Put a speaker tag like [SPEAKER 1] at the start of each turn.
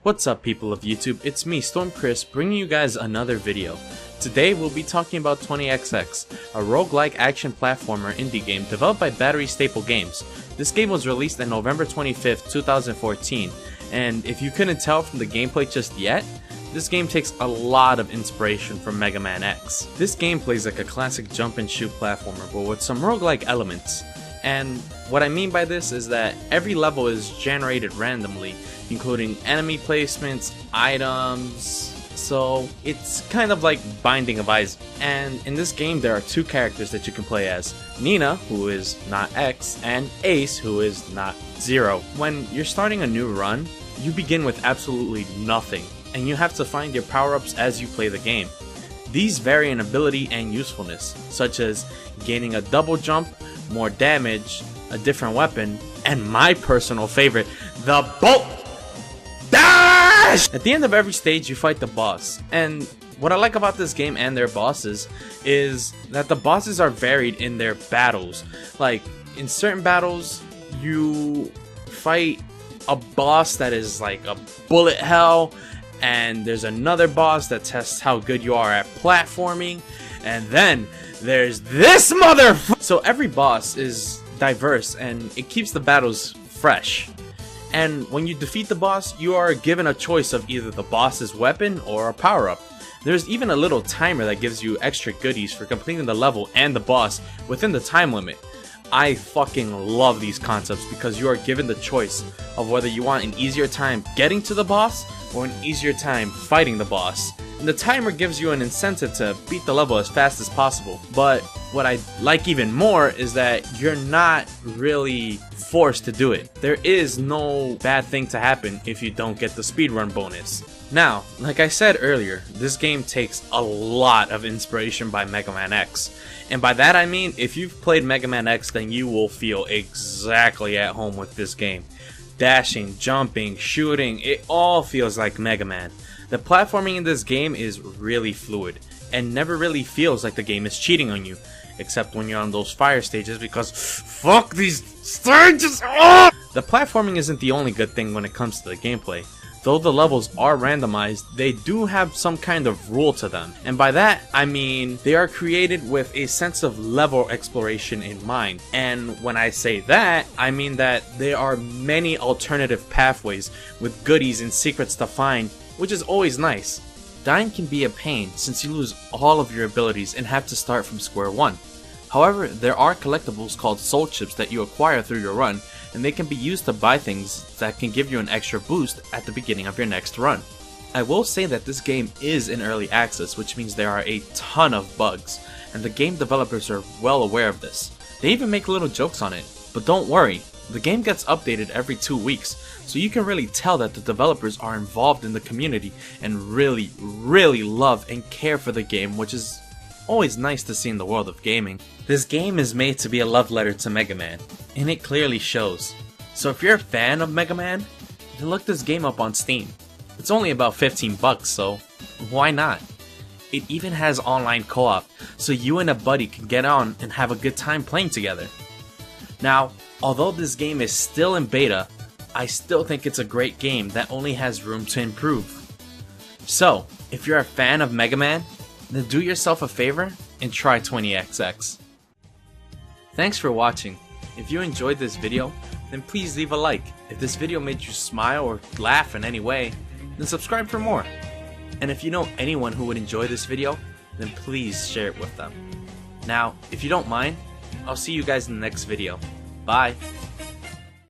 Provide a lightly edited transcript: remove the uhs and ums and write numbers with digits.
[SPEAKER 1] What's up, people of YouTube? It's me, StormChris, bringing you guys another video. Today we'll be talking about 20XX, a roguelike action platformer indie game developed by Battery Staple Games. This game was released on November 25th, 2014, and if you couldn't tell from the gameplay just yet, this game takes a lot of inspiration from Megaman X. This game plays like a classic jump and shoot platformer, but with some roguelike elements. And what I mean by this is that every level is generated randomly, including enemy placements, items, so it's kind of like Binding of Isaac. And in this game there are two characters that you can play as, Nina, who is not X, and Ace, who is not Zero. When you're starting a new run, you begin with absolutely nothing, and you have to find your power-ups as you play the game. These vary in ability and usefulness, such as gaining a double jump, more damage, a different weapon, and my personal favorite, the bolt dash! At the end of every stage you fight the boss, and what I like about this game and their bosses is that the bosses are varied in their battles. Like, in certain battles you fight a boss that is like a bullet hell, and there's another boss that tests how good you are at platforming, and then there's this So every boss is diverse and it keeps the battles fresh. And when you defeat the boss, you are given a choice of either the boss's weapon or a power-up. There's even a little timer that gives you extra goodies for completing the level and the boss within the time limit. I fucking love these concepts because you are given the choice of whether you want an easier time getting to the boss or an easier time fighting the boss. And the timer gives you an incentive to beat the level as fast as possible. But what I like even more is that you're not really forced to do it. There is no bad thing to happen if you don't get the speedrun bonus. Now, like I said earlier, this game takes a lot of inspiration by Megaman X. And by that I mean, if you've played Megaman X, then you will feel exactly at home with this game. Dashing, jumping, shooting, it all feels like Mega Man. The platforming in this game is really fluid, and never really feels like the game is cheating on you, except when you're on those fire stages, because fuck these stages! The platforming isn't the only good thing when it comes to the gameplay. Though the levels are randomized, they do have some kind of rule to them. And by that, I mean they are created with a sense of level exploration in mind. And when I say that, I mean that there are many alternative pathways with goodies and secrets to find, which is always nice. Dying can be a pain since you lose all of your abilities and have to start from square one. However, there are collectibles called soul chips that you acquire through your run, and they can be used to buy things that can give you an extra boost at the beginning of your next run. I will say that this game is in early access, which means there are a ton of bugs, and the game developers are well aware of this. They even make little jokes on it. But don't worry, the game gets updated every 2 weeks, so you can really tell that the developers are involved in the community and really love and care for the game, which is always nice to see in the world of gaming. This game is made to be a love letter to Mega Man, and it clearly shows. So if you're a fan of Mega Man, then look this game up on Steam. It's only about 15 bucks, so why not? It even has online co-op, so you and a buddy can get on and have a good time playing together. Now, although this game is still in beta, I still think it's a great game that only has room to improve. So, if you're a fan of Mega Man, then do yourself a favor and try 20XX. Thanks for watching. If you enjoyed this video, then please leave a like. If this video made you smile or laugh in any way, then subscribe for more. And if you know anyone who would enjoy this video, then please share it with them. Now, if you don't mind, I'll see you guys in the next video. Bye!